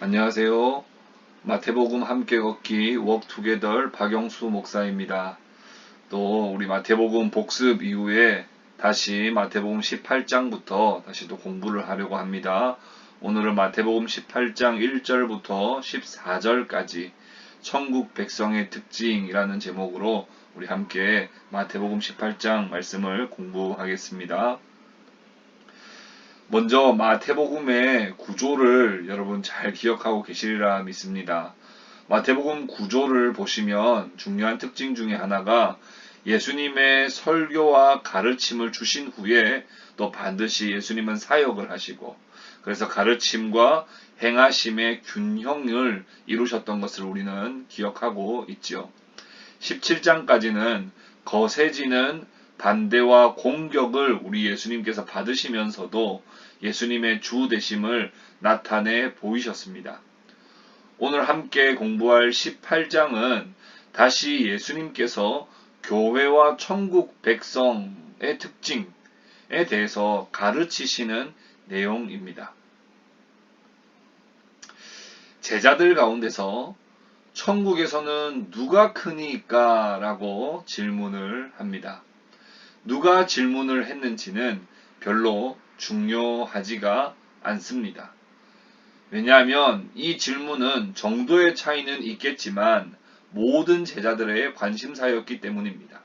안녕하세요. 마태복음 함께 걷기 워크투게더 박영수 목사입니다. 또 우리 마태복음 복습 이후에 다시 마태복음 18장부터 다시 또 공부를 하려고 합니다. 오늘은 마태복음 18장 1절부터 14절까지 천국 백성의 특징이라는 제목으로 우리 함께 마태복음 18장 말씀을 공부하겠습니다. 먼저 마태복음의 구조를 여러분 잘 기억하고 계시리라 믿습니다. 마태복음 구조를 보시면 중요한 특징 중에 하나가 예수님의 설교와 가르침을 주신 후에 또 반드시 예수님은 사역을 하시고, 그래서 가르침과 행하심의 균형을 이루셨던 것을 우리는 기억하고 있죠. 17장까지는 거세지는 반대와 공격을 우리 예수님께서 받으시면서도 예수님의 주 되심을 나타내 보이셨습니다. 오늘 함께 공부할 18장은 다시 예수님께서 교회와 천국 백성의 특징에 대해서 가르치시는 내용입니다. 제자들 가운데서 천국에서는 누가 크니까? 라고 질문을 합니다. 누가 질문을 했는지는 별로 중요하지가 않습니다. 왜냐하면 이 질문은 정도의 차이는 있겠지만 모든 제자들의 관심사였기 때문입니다.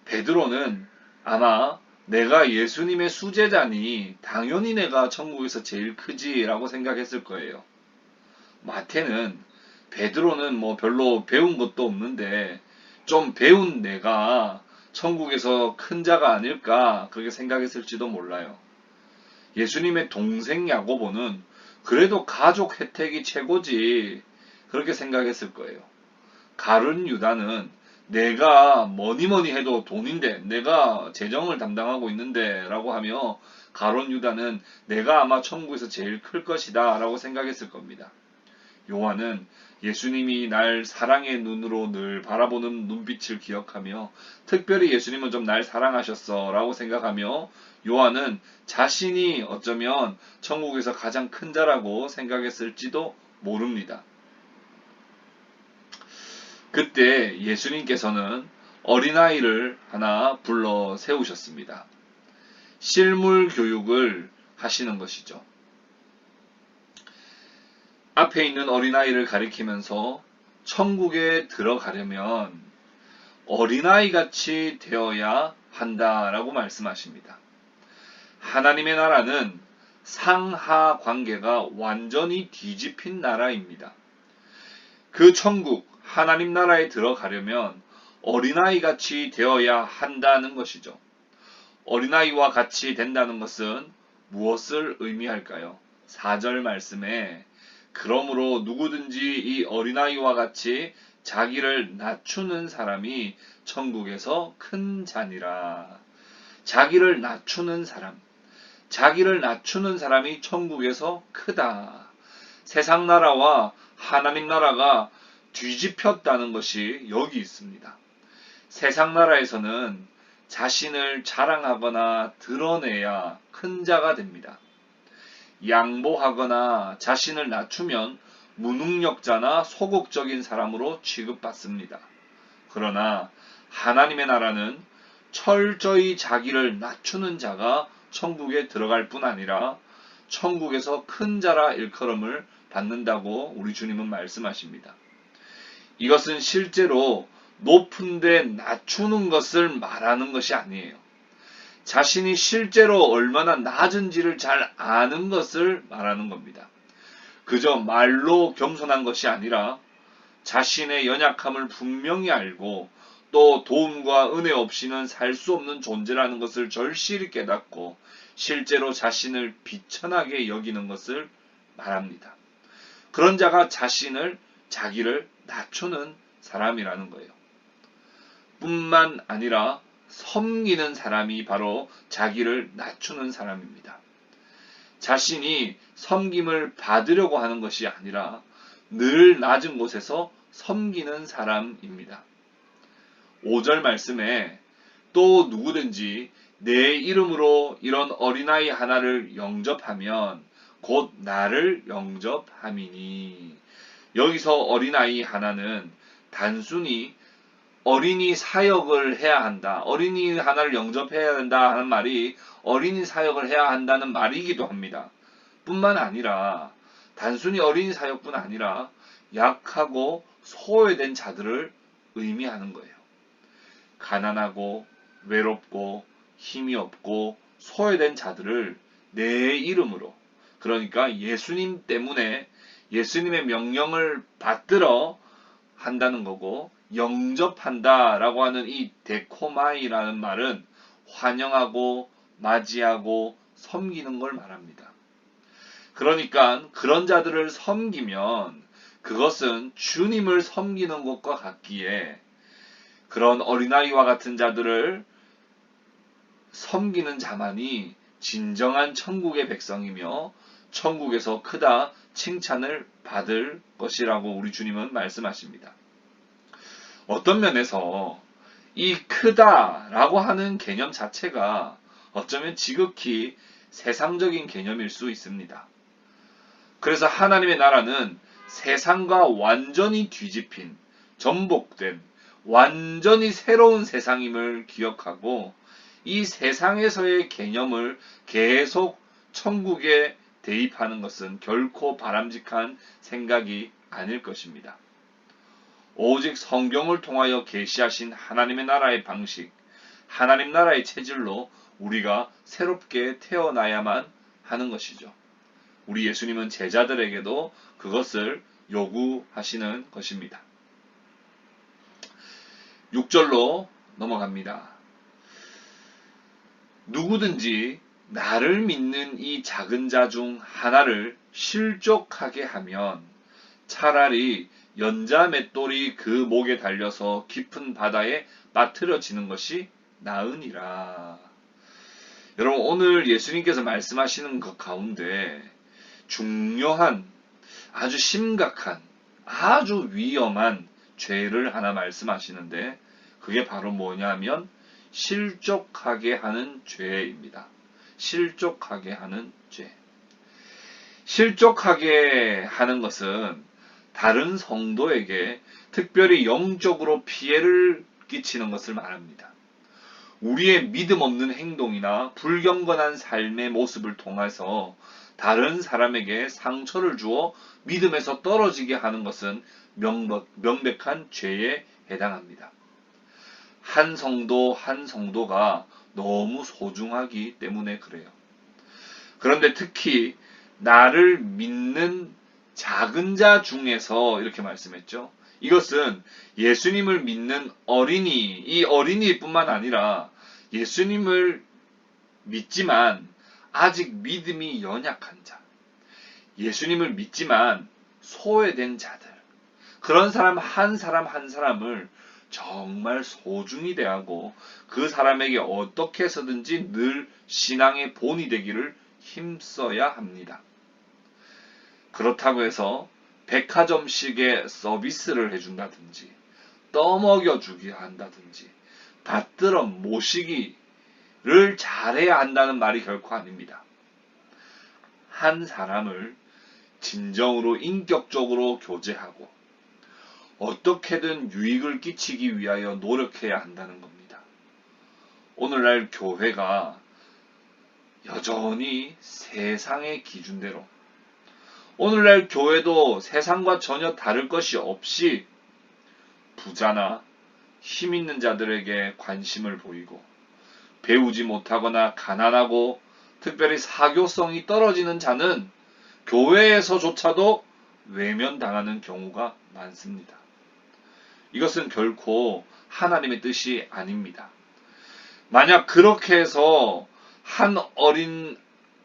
베드로는 아마 내가 예수님의 수제자니 당연히 내가 천국에서 제일 크지라고 생각했을 거예요. 마태는 베드로는 별로 배운 것도 없는데 좀 배운 내가 천국에서 큰 자가 아닐까 그렇게 생각했을지도 몰라요. 예수님의 동생 야고보는 그래도 가족 혜택이 최고지 그렇게 생각했을 거예요. 가룟 유다는 내가 뭐니 해도 돈인데 내가 재정을 담당하고 있는데 라고 하며 가룟 유다는 내가 아마 천국에서 제일 클 것이다 라고 생각했을 겁니다. 요한은 예수님이 날 사랑의 눈으로 늘 바라보는 눈빛을 기억하며 특별히 예수님은 좀 날 사랑하셨어 라고 생각하며 요한은 자신이 어쩌면 천국에서 가장 큰 자라고 생각했을지도 모릅니다. 그때 예수님께서는 어린아이를 하나 불러 세우셨습니다. 실물 교육을 하시는 것이죠. 앞에 있는 어린아이를 가리키면서 천국에 들어가려면 어린아이 같이 되어야 한다라고 말씀하십니다. 하나님의 나라는 상하 관계가 완전히 뒤집힌 나라입니다. 그 천국, 하나님 나라에 들어가려면 어린아이 같이 되어야 한다는 것이죠. 어린아이와 같이 된다는 것은 무엇을 의미할까요? 4절 말씀에 그러므로 누구든지 이 어린아이와 같이 자기를 낮추는 사람이 천국에서 큰 자니라. 자기를 낮추는 사람, 자기를 낮추는 사람이 천국에서 크다. 세상 나라와 하나님 나라가 뒤집혔다는 것이 여기 있습니다. 세상 나라에서는 자신을 자랑하거나 드러내야 큰 자가 됩니다. 양보하거나 자신을 낮추면 무능력자나 소극적인 사람으로 취급받습니다. 그러나 하나님의 나라는 철저히 자기를 낮추는 자가 천국에 들어갈 뿐 아니라 천국에서 큰 자라 일컬음을 받는다고 우리 주님은 말씀하십니다. 이것은 실제로 높은데 낮추는 것을 말하는 것이 아니에요. 자신이 실제로 얼마나 낮은지를 잘 아는 것을 말하는 겁니다. 그저 말로 겸손한 것이 아니라 자신의 연약함을 분명히 알고 또 도움과 은혜 없이는 살 수 없는 존재라는 것을 절실히 깨닫고 실제로 자신을 비천하게 여기는 것을 말합니다. 그런 자가 자기를 낮추는 사람이라는 거예요. 뿐만 아니라 섬기는 사람이 바로 자기를 낮추는 사람입니다. 자신이 섬김을 받으려고 하는 것이 아니라 늘 낮은 곳에서 섬기는 사람입니다. 5절 말씀에 또 누구든지 내 이름으로 이런 어린아이 하나를 영접하면 곧 나를 영접함이니. 여기서 어린아이 하나는 단순히 어린이 사역을 해야 한다, 어린이 하나를 영접해야 한다 하는 말이 어린이 사역을 해야 한다는 말이기도 합니다. 뿐만 아니라 단순히 어린이 사역뿐 아니라 약하고 소외된 자들을 의미하는 거예요. 가난하고 외롭고 힘이 없고 소외된 자들을 내 이름으로, 그러니까 예수님 때문에 예수님의 명령을 받들어 한다는 거고, 영접한다라고 하는 이 데코마이라는 말은 환영하고 맞이하고 섬기는 걸 말합니다. 그러니까 그런 자들을 섬기면 그것은 주님을 섬기는 것과 같기에, 그런 어린아이와 같은 자들을 섬기는 자만이 진정한 천국의 백성이며 천국에서 크다 칭찬을 받을 것이라고 우리 주님은 말씀하십니다. 어떤 면에서 이 크다라고 하는 개념 자체가 어쩌면 지극히 세상적인 개념일 수 있습니다. 그래서 하나님의 나라는 세상과 완전히 뒤집힌, 전복된 완전히 새로운 세상임을 기억하고, 이 세상에서의 개념을 계속 천국에 대입하는 것은 결코 바람직한 생각이 아닐 것입니다. 오직 성경을 통하여 계시하신 하나님의 나라의 방식, 하나님 나라의 체질로 우리가 새롭게 태어나야만 하는 것이죠. 우리 예수님은 제자들에게도 그것을 요구하시는 것입니다. 6절로 넘어갑니다. 누구든지 나를 믿는 이 작은 자 중 하나를 실족하게 하면 차라리 연자 맷돌이 그 목에 달려서 깊은 바다에 빠뜨려지는 것이 나으니라. 여러분, 오늘 예수님께서 말씀하시는 것 가운데 중요한, 아주 심각한, 아주 위험한 죄를 하나 말씀하시는데, 그게 바로 뭐냐면 실족하게 하는 죄입니다. 실족하게 하는 죄. 실족하게 하는 것은 다른 성도에게 특별히 영적으로 피해를 끼치는 것을 말합니다. 우리의 믿음 없는 행동이나 불경건한 삶의 모습을 통해서 다른 사람에게 상처를 주어 믿음에서 떨어지게 하는 것은 명백한 죄에 해당합니다. 한 성도 한 성도가 너무 소중하기 때문에 그래요. 그런데 특히 나를 믿는 작은 자 중에서, 이렇게 말씀했죠. 이것은 예수님을 믿는 어린이, 이 어린이뿐만 아니라 예수님을 믿지만 아직 믿음이 연약한 자, 예수님을 믿지만 소외된 자들, 그런 사람 한 사람을 정말 소중히 대하고 그 사람에게 어떻게 해서든지 늘 신앙의 본이 되기를 힘써야 합니다. 그렇다고 해서 백화점식의 서비스를 해준다든지 떠먹여주기 한다든지 받들어 모시기를 잘해야 한다는 말이 결코 아닙니다. 한 사람을 진정으로 인격적으로 교제하고 어떻게든 유익을 끼치기 위하여 노력해야 한다는 겁니다. 오늘날 교회가 여전히 세상의 기준대로, 오늘날 교회도 세상과 전혀 다를 것이 없이 부자나 힘 있는 자들에게 관심을 보이고, 배우지 못하거나 가난하고 특별히 사교성이 떨어지는 자는 교회에서조차도 외면당하는 경우가 많습니다. 이것은 결코 하나님의 뜻이 아닙니다. 만약 그렇게 해서 한 어린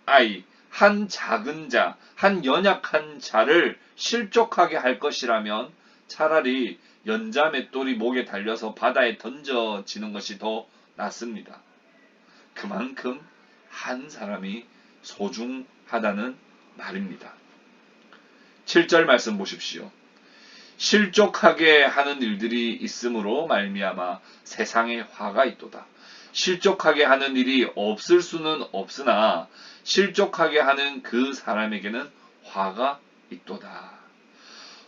아이, 한 작은 자, 한 연약한 자를 실족하게 할 것이라면 차라리 연자 맷돌이 목에 달려서 바다에 던져지는 것이 더 낫습니다. 그만큼 한 사람이 소중하다는 말입니다. 7절 말씀 보십시오. 실족하게 하는 일들이 있으므로 말미암아 세상에 화가 있도다. 실족하게 하는 일이 없을 수는 없으나 실족하게 하는 그 사람에게는 화가 있도다.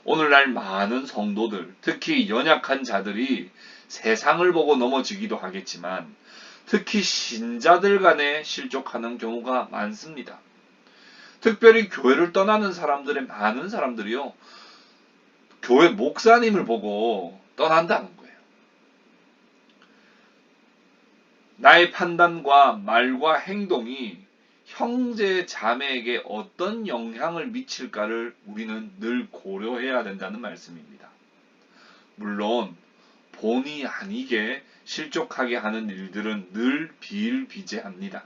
오늘날 많은 성도들, 특히 연약한 자들이 세상을 보고 넘어지기도 하겠지만 특히 신자들 간에 실족하는 경우가 많습니다. 특별히 교회를 떠나는 사람들의 많은 사람들이요, 교회 목사님을 보고 떠난다는 거예요. 나의 판단과 말과 행동이 형제 자매에게 어떤 영향을 미칠까를 우리는 늘 고려해야 된다는 말씀입니다. 물론 본의 아니게 실족하게 하는 일들은 늘 비일비재합니다.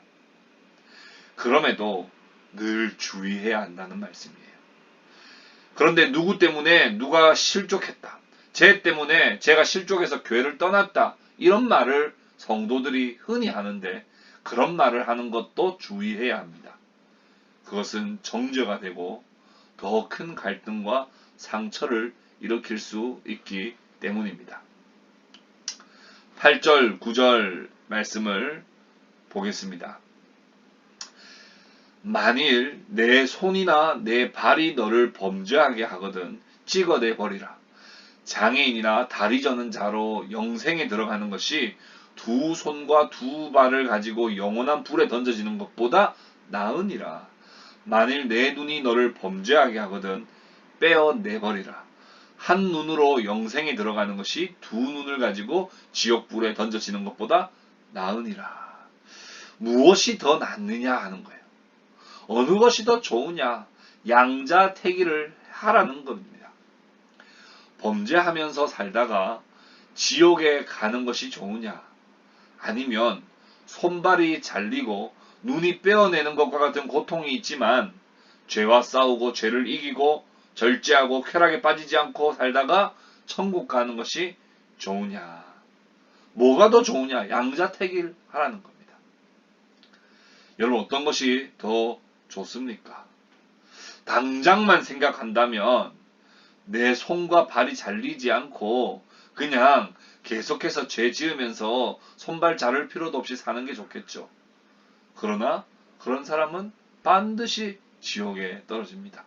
그럼에도 늘 주의해야 한다는 말씀이에요. 그런데 누구 때문에 누가 실족했다, 쟤 때문에 제가 실족해서 교회를 떠났다, 이런 말을 성도들이 흔히 하는데 그런 말을 하는 것도 주의해야 합니다. 그것은 정죄가 되고 더 큰 갈등과 상처를 일으킬 수 있기 때문입니다. 8절, 9절 말씀을 보겠습니다. 만일 내 손이나 내 발이 너를 범죄하게 하거든 찍어내 버리라. 장애인이나 다리 저는 자로 영생에 들어가는 것이 두 손과 두 발을 가지고 영원한 불에 던져지는 것보다 나으니라. 만일 내 눈이 너를 범죄하게 하거든 빼어내버리라. 한 눈으로 영생에 들어가는 것이 두 눈을 가지고 지옥불에 던져지는 것보다 나으니라. 무엇이 더 낫느냐 하는 거예요. 어느 것이 더 좋으냐, 양자택일을 하라는 겁니다. 범죄하면서 살다가 지옥에 가는 것이 좋으냐, 아니면 손발이 잘리고 눈이 빼어내는 것과 같은 고통이 있지만 죄와 싸우고 죄를 이기고 절제하고 쾌락에 빠지지 않고 살다가 천국 가는 것이 좋으냐, 뭐가 더 좋으냐, 양자택일 하라는 겁니다. 여러분, 어떤 것이 더 좋습니까? 당장만 생각한다면 내 손과 발이 잘리지 않고 그냥 계속해서 죄 지으면서 손발 자를 필요도 없이 사는 게 좋겠죠. 그러나 그런 사람은 반드시 지옥에 떨어집니다.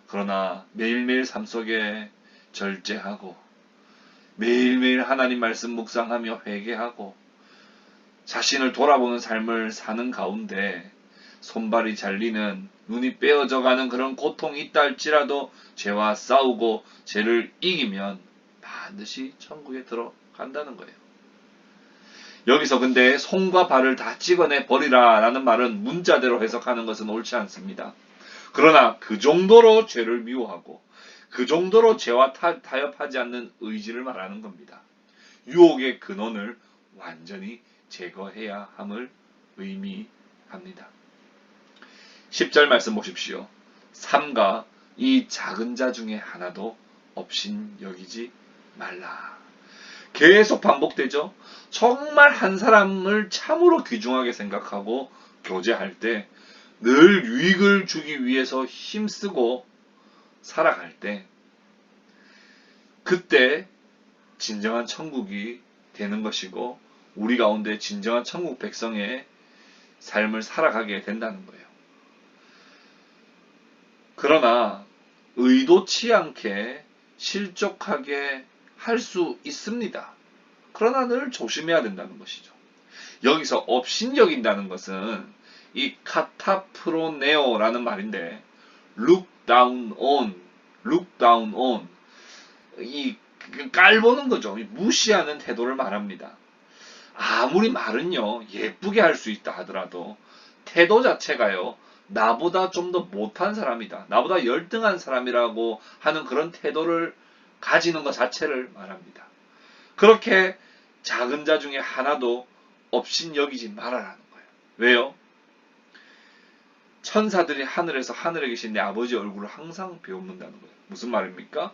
그러나 매일매일 삶 속에 절제하고 매일매일 하나님 말씀 묵상하며 회개하고 자신을 돌아보는 삶을 사는 가운데 손발이 잘리는, 눈이 빼어져가는 그런 고통이 있다 할지라도 죄와 싸우고 죄를 이기면 반드시 천국에 들어간다는 거예요. 여기서 근데 손과 발을 다 찍어내 버리라 라는 말은 문자대로 해석하는 것은 옳지 않습니다. 그러나 그 정도로 죄를 미워하고 그 정도로 죄와 타협하지 않는 의지를 말하는 겁니다. 유혹의 근원을 완전히 제거해야 함을 의미합니다. 10절 말씀 보십시오. 삼가 이 작은 자 중에 하나도 업신 여기지 말라. 계속 반복되죠. 정말 한 사람을 참으로 귀중하게 생각하고 교제할 때, 늘 유익을 주기 위해서 힘쓰고 살아갈 때, 그때 진정한 천국이 되는 것이고 우리 가운데 진정한 천국 백성의 삶을 살아가게 된다는 거예요. 그러나 의도치 않게 실족하게 할 수 있습니다. 그러나 늘 조심해야 된다는 것이죠. 여기서 업신여긴다는 것은 이 카타프로네오라는 말인데 look down on 이 깔보는 거죠. 무시하는 태도를 말합니다. 아무리 말은요 예쁘게 할 수 있다 하더라도 태도 자체가요 나보다 좀 더 못한 사람이다, 나보다 열등한 사람이라고 하는 그런 태도를 가지는 것 자체를 말합니다. 그렇게 작은 자 중에 하나도 업신여기지 말아라는 거예요. 왜요? 천사들이 하늘에서 하늘에 계신 내 아버지 얼굴을 항상 배웁는다는 거예요. 무슨 말입니까?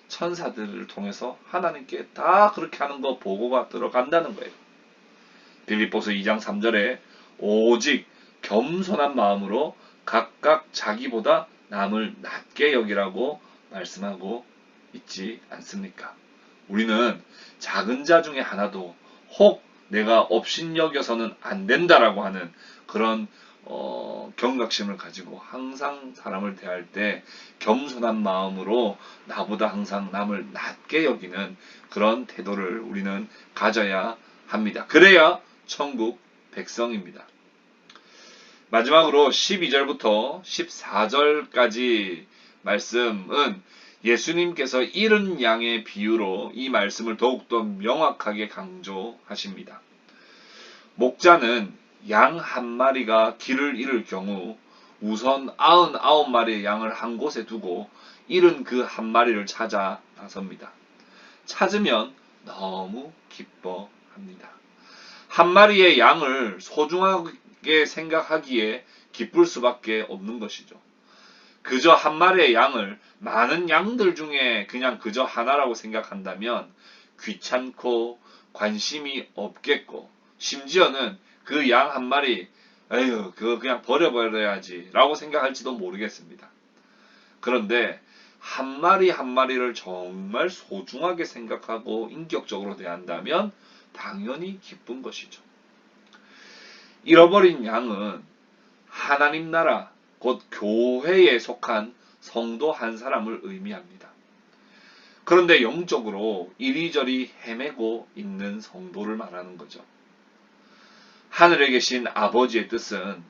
천사들을 통해서 하나님께 다 그렇게 하는 거 보고가 들어간다는 거예요. 빌립보서 2장 3절에 오직 겸손한 마음으로 각각 자기보다 남을 낮게 여기라고 말씀하고 있지 않습니까? 우리는 작은 자 중에 하나도 혹 내가 업신여겨서는 안 된다라고 하는 그런 경각심을 가지고 항상 사람을 대할 때 겸손한 마음으로 나보다 항상 남을 낮게 여기는 그런 태도를 우리는 가져야 합니다. 그래야 천국 백성입니다. 마지막으로 12절부터 14절까지 말씀은 예수님께서 잃은 양의 비유로 이 말씀을 더욱더 명확하게 강조하십니다. 목자는 양 한 마리가 길을 잃을 경우 우선 99마리의 양을 한 곳에 두고 잃은 그 한 마리를 찾아 나섭니다. 찾으면 너무 기뻐합니다. 한 마리의 양을 소중하게 생각하기에 기쁠 수밖에 없는 것이죠. 그저 한 마리의 양을 많은 양들 중에 그냥 그저 하나라고 생각한다면 귀찮고 관심이 없겠고, 심지어는 그 양 한 마리, 에휴, 그거 그냥 버려버려야지 라고 생각할지도 모르겠습니다. 그런데 한 마리 한 마리를 정말 소중하게 생각하고 인격적으로 대한다면 당연히 기쁜 것이죠. 잃어버린 양은 하나님 나라, 곧 교회에 속한 성도 한 사람을 의미합니다. 그런데 영적으로 이리저리 헤매고 있는 성도를 말하는 거죠. 하늘에 계신 아버지의 뜻은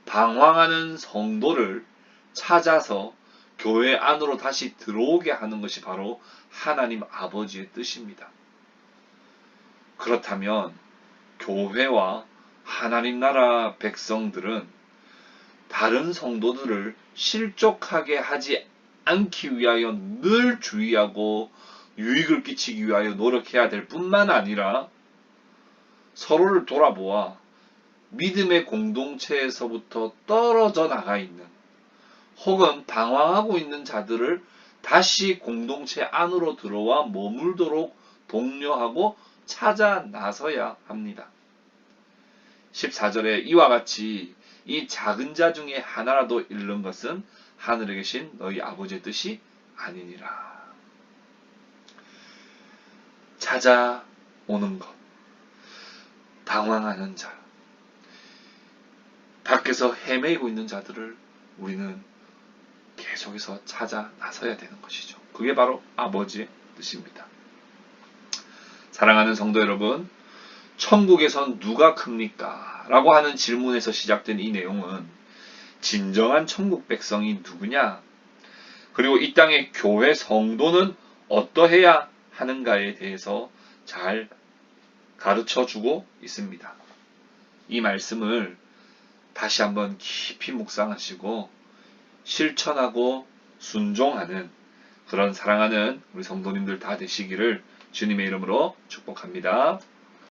방황하는 성도를 찾아서 교회 안으로 다시 들어오게 하는 것이 바로 하나님 아버지의 뜻입니다. 그렇다면 교회와 하나님 나라 백성들은 다른 성도들을 실족하게 하지 않기 위하여 늘 주의하고 유익을 끼치기 위하여 노력해야 될 뿐만 아니라 서로를 돌아보아 믿음의 공동체에서부터 떨어져 나가 있는 혹은 방황하고 있는 자들을 다시 공동체 안으로 들어와 머물도록 독려하고 찾아 나서야 합니다. 14절에 이와 같이 이 작은 자 중에 하나라도 잃는 것은 하늘에 계신 너희 아버지의 뜻이 아니니라. 찾아오는 것, 방황하는 자, 밖에서 헤매고 있는 자들을 우리는 계속해서 찾아 나서야 되는 것이죠. 그게 바로 아버지의 뜻입니다. 사랑하는 성도 여러분, 천국에선 누가 큽니까? 라고 하는 질문에서 시작된 이 내용은 진정한 천국 백성이 누구냐? 그리고 이 땅의 교회 성도는 어떠해야 하는가에 대해서 잘 가르쳐 주고 있습니다. 이 말씀을 다시 한번 깊이 묵상하시고 실천하고 순종하는 그런 사랑하는 우리 성도님들 다 되시기를 주님의 이름으로 축복합니다.